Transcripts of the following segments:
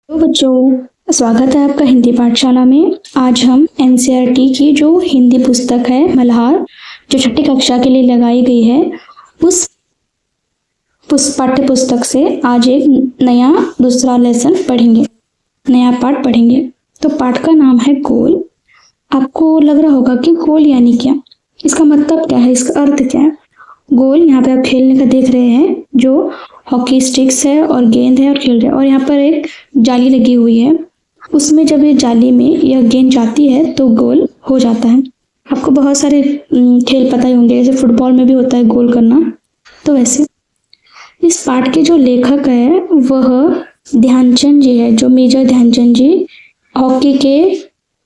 तो बच्चों, स्वागत है आपका हिंदी पाठशाला में। आज हम एनसीईआरटी की जो हिंदी पुस्तक है मल्हार, जो छठी कक्षा के लिए लगाई गई है, उस पाठ्य पुस्तक से आज एक नया दूसरा लेसन पढ़ेंगे, नया पाठ पढ़ेंगे। तो पाठ का नाम है गोल। आपको लग रहा होगा कि गोल यानी क्या, इसका मतलब क्या है, इसका अर्थ क्या है। गोल यहाँ पे आप खेलने का देख रहे हैं, जो हॉकी स्टिक्स है और गेंद है और खेल रहे हैं, और यहाँ पर एक जाली लगी हुई है। उसमें जब ये जाली में यह गेंद जाती है तो गोल हो जाता है। आपको बहुत सारे खेल पता ही होंगे, जैसे फुटबॉल में भी होता है गोल करना। तो वैसे इस पाठ के जो लेखक है वह ध्यानचंद जी है, जो मेजर ध्यानचंद जी, हॉकी के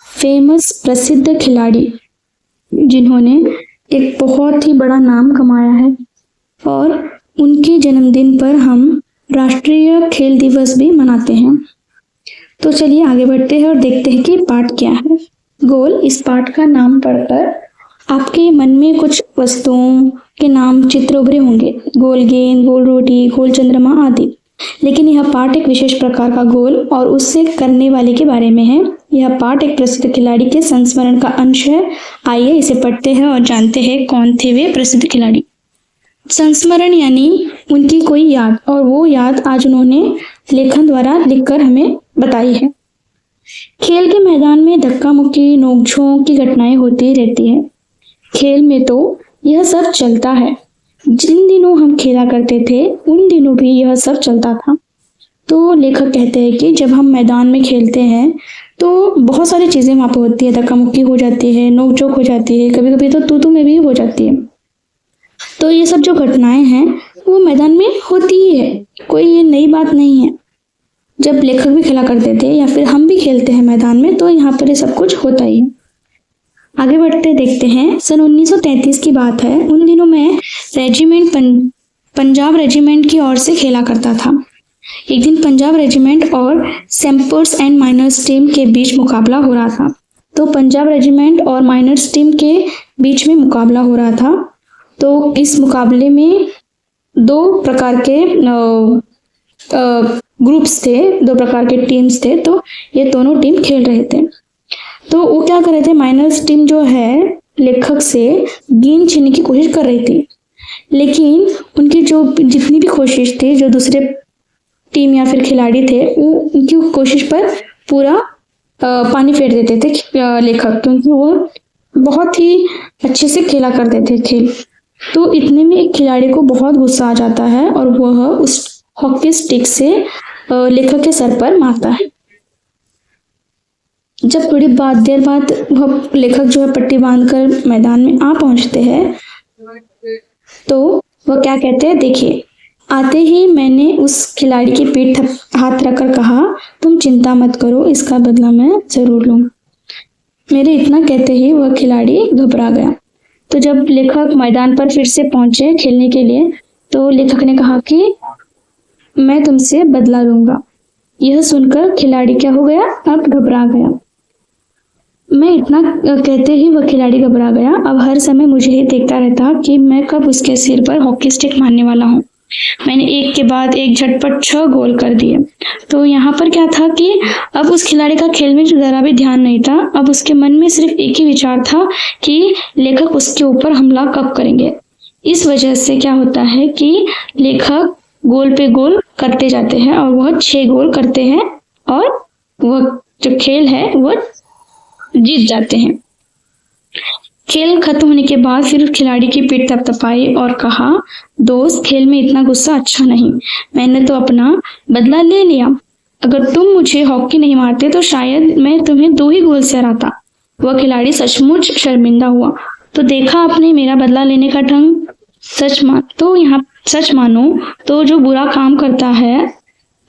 फेमस प्रसिद्ध खिलाड़ी, जिन्होंने एक बहुत ही बड़ा नाम कमाया है। और उनके जन्मदिन पर हम राष्ट्रीय खेल दिवस भी मनाते हैं। तो चलिए आगे बढ़ते हैं और देखते हैं कि पाठ क्या है। गोल, इस पाठ का नाम पढ़कर आपके मन में कुछ वस्तुओं के नाम चित्र उभरे होंगे, गोल गेंद, गोल रोटी, गोल चंद्रमा आदि। लेकिन यह पाठ एक विशेष प्रकार का गोल और उससे करने वाले के बारे में है। यह पाठ एक प्रसिद्ध खिलाड़ी के संस्मरण का अंश है। आइए इसे पढ़ते हैं और जानते हैं कौन थे वे प्रसिद्ध खिलाड़ी। संस्मरण यानी उनकी कोई याद, और वो याद आज उन्होंने लेखन द्वारा लिखकर हमें बताई है। खेल के मैदान में धक्का मुक्की, नोकझोंक की घटनाएं होती रहती है। खेल में तो यह सब चलता है। जिन दिनों हम खेला करते थे उन दिनों भी यह सब चलता था। तो लेखक कहते हैं कि जब हम मैदान में खेलते हैं तो बहुत सारी चीजें वहां पर होती है, धक्का मुक्की हो जाती है, नोकझोंक हो जाती है, कभी कभी तो तू में भी हो जाती है। तो ये सब जो घटनाएं हैं वो मैदान में होती ही है, कोई ये नई बात नहीं है। जब लेखक भी खेला करते थे या फिर हम भी खेलते हैं मैदान में, तो यहाँ पर ये सब कुछ होता ही है। आगे बढ़ते देखते हैं। सन 1933 की बात है। उन दिनों मैं पंजाब रेजिमेंट की ओर से खेला करता था। एक दिन पंजाब रेजिमेंट और सैम्पर्स एंड माइनर्स टीम के बीच मुकाबला हो रहा था। तो पंजाब रेजिमेंट और माइनर्स टीम के बीच में मुकाबला हो रहा था। तो इस मुकाबले में दो प्रकार के ग्रुप्स थे, दो प्रकार के टीम्स थे। तो ये दोनों टीम खेल रहे थे। तो वो क्या कर रहे थे, माइनर्स टीम जो है लेखक से गेंद छीनने की कोशिश कर रही थी, लेकिन उनकी जो जितनी भी कोशिश थी, जो दूसरे टीम या फिर खिलाड़ी थे, वो उनकी कोशिश पर पूरा पानी फेर देते थे लेखक, क्योंकि वो बहुत ही अच्छे से खेला करते थे खेल। तो इतने में एक खिलाड़ी को बहुत गुस्सा आ जाता है और वह उस हॉकी स्टिक से लेखक के सर पर मारता है। जब थोड़ी देर बाद वह लेखक जो है पट्टी बांधकर मैदान में आ पहुंचते हैं, तो वह क्या कहते हैं, देखिए। आते ही मैंने उस खिलाड़ी की पीठ हाथ रखकर कहा, तुम चिंता मत करो, इसका बदला मैं जरूर लूंगा। मेरे इतना कहते ही वह खिलाड़ी घबरा गया। तो जब लेखक मैदान पर फिर से पहुंचे खेलने के लिए, तो लेखक ने कहा कि मैं तुमसे बदला लूंगा। यह सुनकर खिलाड़ी क्या हो गया, अब घबरा गया। मैं इतना कहते ही वह खिलाड़ी घबरा गया। अब हर समय मुझे ही देखता रहता कि मैं कब उसके सिर पर हॉकी स्टिक मारने वाला हूँ। मैंने एक के बाद एक झटपट 6 गोल कर दिए। तो यहाँ पर क्या था कि अब उस खिलाड़ी का खेल में जरा भी ध्यान नहीं था। अब उसके मन में सिर्फ एक ही विचार था कि लेखक उसके ऊपर हमला कब करेंगे। इस वजह से क्या होता है कि लेखक गोल पे गोल करते जाते हैं और वह 6 गोल करते हैं और वह जो खेल है वह जीत जाते हैं। खेल खत्म होने के बाद फिर खिलाड़ी की पीठ थपथपाई और कहा, दोस्त, खेल में इतना गुस्सा अच्छा नहीं। मैंने तो अपना बदला ले लिया। अगर तुम मुझे हॉकी नहीं मारते तो शायद मैं तुम्हें 2 ही गोल से हराता। वह खिलाड़ी सचमुच शर्मिंदा हुआ। तो देखा आपने मेरा बदला लेने का ढंग। सच मानो तो जो बुरा काम करता है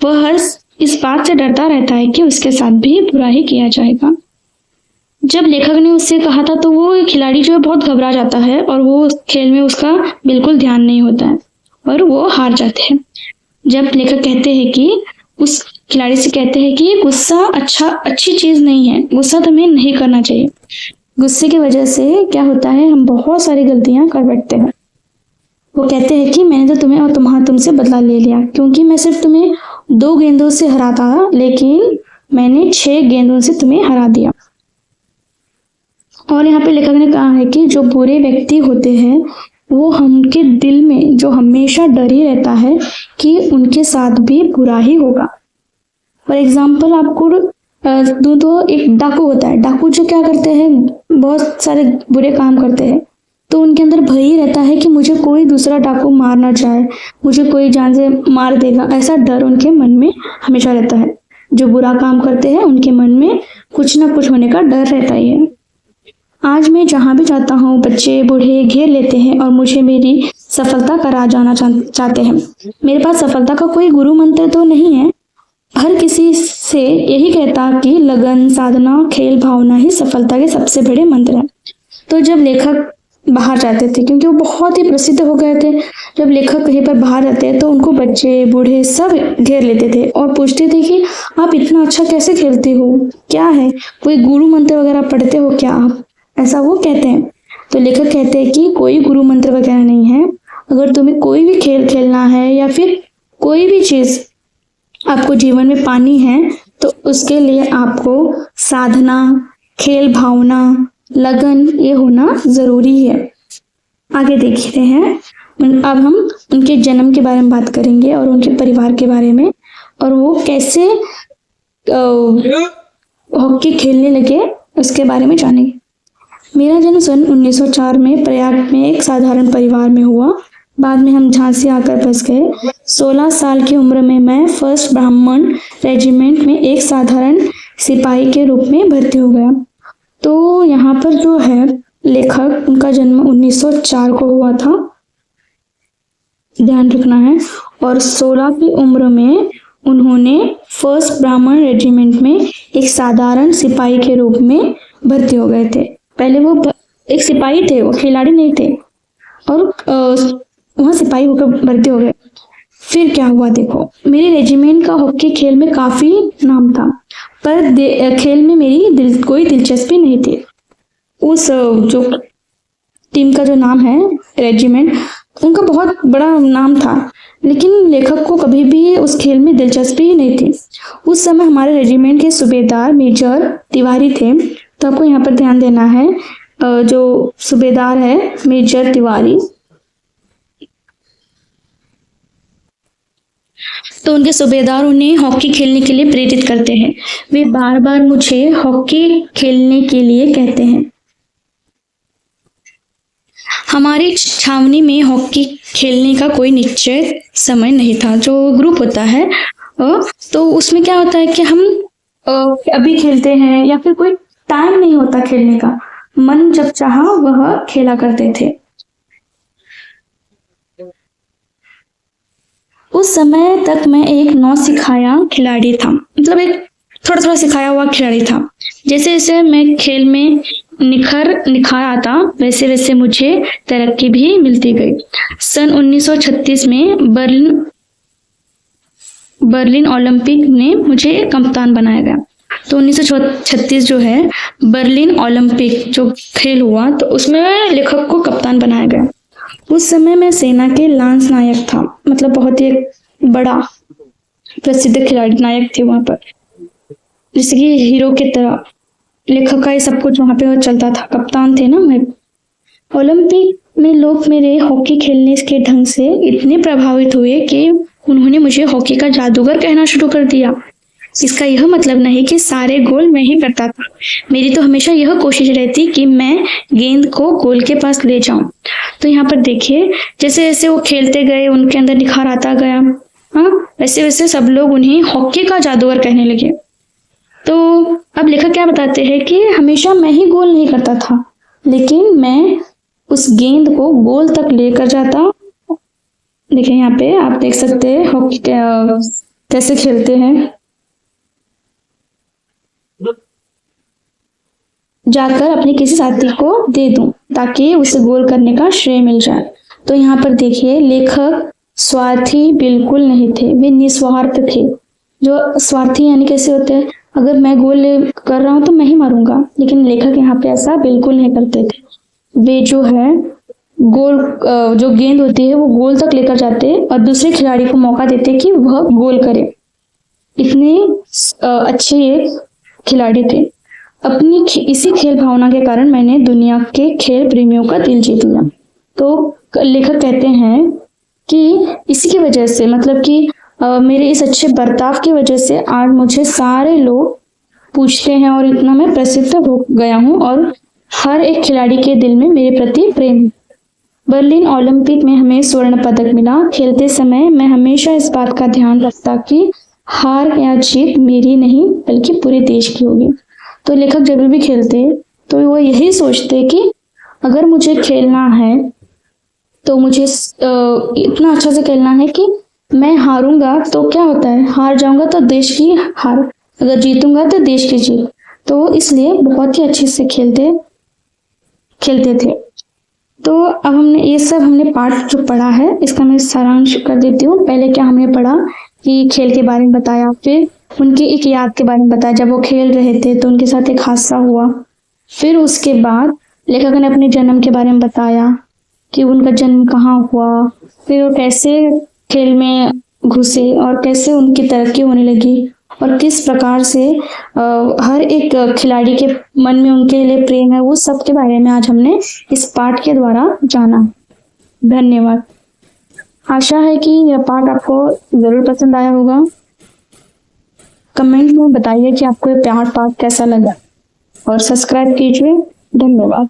वह हर इस बात से डरता रहता है कि उसके साथ भी बुरा ही किया जाएगा। जब लेखक ने उससे कहा था तो वो खिलाड़ी जो है बहुत घबरा जाता है और वो खेल में उसका बिल्कुल ध्यान नहीं होता है और वो हार जाते हैं। जब लेखक कहते हैं कि उस खिलाड़ी से कहते हैं कि गुस्सा अच्छी चीज नहीं है, गुस्सा तुम्हें नहीं करना चाहिए। गुस्से की वजह से क्या होता है, हम बहुत सारी गलतियां कर बैठते हैं। वो कहते हैं कि मैंने तो तुम्हें और तुमसे बदला ले लिया, क्योंकि मैं सिर्फ तुम्हें 2 गेंदों से हरा था, लेकिन मैंने 6 गेंदों से तुम्हें हरा दिया। और यहाँ पे लेखक ने कहा है कि जो बुरे व्यक्ति होते हैं वो हमके दिल में जो हमेशा डर ही रहता है कि उनके साथ भी बुरा ही होगा। फॉर एग्जाम्पल आपको दूं तो एक डाकू होता है। डाकू जो क्या करते हैं, बहुत सारे बुरे काम करते हैं, तो उनके अंदर भय ही रहता है कि मुझे कोई दूसरा डाकू मार ना जाए, मुझे कोई जान से मार देगा, ऐसा डर उनके मन में हमेशा रहता है। जो बुरा काम करते हैं उनके मन में कुछ ना कुछ होने का डर रहता ही है। आज मैं जहाँ भी जाता हूँ बच्चे बूढ़े घेर लेते हैं और मुझे मेरी सफलता करा जाना चाहते हैं। मेरे पास सफलता का कोई गुरु मंत्र तो नहीं है। हर किसी से यही कहता कि लगन, साधना, खेल, भावना ही सफलता के सबसे बड़े मंत्र हैं। तो जब लेखक बाहर जाते थे, क्योंकि वो बहुत ही प्रसिद्ध हो गए थे, जब लेखक कहीं पर बाहर रहते हैं तो उनको बच्चे बूढ़े सब घेर लेते थे और पूछते थे कि आप इतना अच्छा कैसे खेलते हो, क्या है, कोई गुरु मंत्र वगैरह पढ़ते हो क्या आप, ऐसा वो कहते हैं। तो लेखक कहते हैं कि कोई गुरु मंत्र वगैरह नहीं है। अगर तुम्हें कोई भी खेल खेलना है या फिर कोई भी चीज आपको जीवन में पानी है तो उसके लिए आपको साधना, खेल भावना, लगन ये होना जरूरी है। आगे देखते हैं। अब हम उनके जन्म के बारे में बात करेंगे और उनके परिवार के बारे में, और वो कैसे हॉकी खेलने लगे उसके बारे में जानेंगे। मेरा जन्म सन 1904 में प्रयाग में एक साधारण परिवार में हुआ। बाद में हम झांसी आकर बस गए। 16 साल की उम्र में मैं फर्स्ट ब्राह्मण रेजिमेंट में एक साधारण सिपाही के रूप में भर्ती हो गया। तो यहाँ पर जो है लेखक, उनका जन्म 1904 को हुआ था, ध्यान रखना है, और 16 की उम्र में उन्होंने फर्स्ट ब्राह्मण रेजिमेंट में एक साधारण सिपाही के रूप में भर्ती हो गए थे। पहले वो एक सिपाही थे, वो खिलाड़ी नहीं थे, और वहाँ सिपाही होकर भर्ती हो गए। फिर क्या हुआ देखो, मेरे रेजिमेंट का हॉकी खेल में काफी नाम था, पर खेल में मेरी कोई दिलचस्पी नहीं थी। उस जो टीम का जो नाम है रेजिमेंट, उनका बहुत बड़ा नाम था, लेकिन लेखक को कभी भी उस खेल में दिलचस्पी ही नहीं थी। उस समय हमारे रेजिमेंट के सूबेदार मेजर तिवारी थे। तो आपको यहाँ पर ध्यान देना है, जो सूबेदार है मेजर तिवारी, तो उनके सूबेदार उन्हें हॉकी खेलने के लिए प्रेरित करते हैं। वे बार बार मुझे हॉकी खेलने के लिए कहते हैं। हमारी छावनी में हॉकी खेलने का कोई निश्चित समय नहीं था। जो ग्रुप होता है तो उसमें क्या होता है कि हम अभी खेलते हैं या फिर कोई टाइम नहीं होता खेलने का, मन जब चाहा वह खेला करते थे। उस समय तक मैं एक नौसिखाया खिलाड़ी था, मतलब एक थोड़ा थोड़ा सिखाया हुआ खिलाड़ी था। जैसे जैसे मैं खेल में निखार आता वैसे वैसे मुझे तरक्की भी मिलती गई। सन 1936 में बर्लिन ओलंपिक ने मुझे कप्तान बनाया गया। तो 1936 जो है बर्लिन ओलंपिक जो खेल हुआ, तो उसमें लेखक को कप्तान बनाया गया। उस समय मैं सेना के लांस नायक था, मतलब बहुत ही बड़ा प्रसिद्ध खिलाड़ी नायक थे वहां पर, जैसे कि हीरो की तरह। लेखक का ये सब कुछ वहां पे चलता था, कप्तान थे ना मैं। ओलंपिक में लोग मेरे हॉकी खेलने के ढंग से इतने प्रभावित हुए कि उन्होंने मुझे हॉकी का जादूगर कहना शुरू कर दिया। इसका यह मतलब नहीं कि सारे गोल मैं ही करता था। मेरी तो हमेशा यह कोशिश रहती कि मैं गेंद को गोल के पास ले जाऊं। तो यहाँ पर देखिए, जैसे जैसे वो खेलते गए उनके अंदर निखार आता गया, वैसे वैसे सब लोग उन्हें हॉकी का जादूगर कहने लगे। तो अब लेखक क्या बताते हैं कि हमेशा मैं ही गोल नहीं करता था, लेकिन मैं उस गेंद को गोल तक लेकर जाता। देखिए यहाँ पे आप देख सकते हैं हॉकी कैसे खेलते हैं। जाकर अपने किसी साथी को दे दूं ताकि उसे गोल करने का श्रेय मिल जाए। तो यहाँ पर देखिए लेखक स्वार्थी बिल्कुल नहीं थे, वे निस्वार्थ थे। जो स्वार्थी यानी कैसे होते हैं, अगर मैं गोल कर रहा हूं तो मैं ही मारूंगा, लेकिन लेखक यहाँ पे ऐसा बिल्कुल नहीं करते थे। वे जो है गोल जो गेंद होती है वो गोल तक लेकर जाते और दूसरे खिलाड़ी को मौका देते कि वह गोल करे। इतने अच्छे ये खिलाड़ी थे। अपनी इसी खेल भावना के कारण मैंने दुनिया के खेल प्रेमियों का दिल जीत लिया। तो लेखक कहते हैं कि इसी की वजह से, मतलब कि मेरे इस अच्छे बर्ताव की वजह से आज मुझे सारे लोग पूछते हैं और इतना मैं प्रसिद्ध हो गया हूँ और हर एक खिलाड़ी के दिल में मेरे प्रति प्रेम। बर्लिन ओलंपिक में हमें स्वर्ण पदक मिला। खेलते समय मैं हमेशा इस बात का ध्यान रखता कि हार या जीत मेरी नहीं बल्कि पूरे देश की होगी। तो लेखक जब भी खेलते तो वो यही सोचते कि अगर मुझे खेलना है तो मुझे इतना अच्छा से खेलना है कि मैं हारूंगा तो क्या होता है, हार जाऊंगा तो देश की हार, अगर जीतूंगा तो देश की जीत। तो इसलिए बहुत ही अच्छे से खेलते थे। तो अब हमने पाठ जो पढ़ा है इसका मैं सारांश कर देती हूँ। पहले क्या हमने पढ़ा कि खेल के बारे में बताया, फिर उनकी एक याद के बारे में बताया, जब वो खेल रहे थे तो उनके साथ एक हादसा हुआ। फिर उसके बाद लेखक ने अपने जन्म के बारे में बताया कि उनका जन्म कहाँ हुआ, फिर वो कैसे खेल में घुसे और कैसे उनकी तरक्की होने लगी और किस प्रकार से हर एक खिलाड़ी के मन में उनके लिए प्रेम है, वो सब के बारे में आज हमने इस पाठ के द्वारा जाना। धन्यवाद। आशा है कि यह पाठ आपको जरूर पसंद आया होगा। कमेंट में बताइए कि आपको यह पाठ कैसा लगा और सब्सक्राइब कीजिए। धन्यवाद।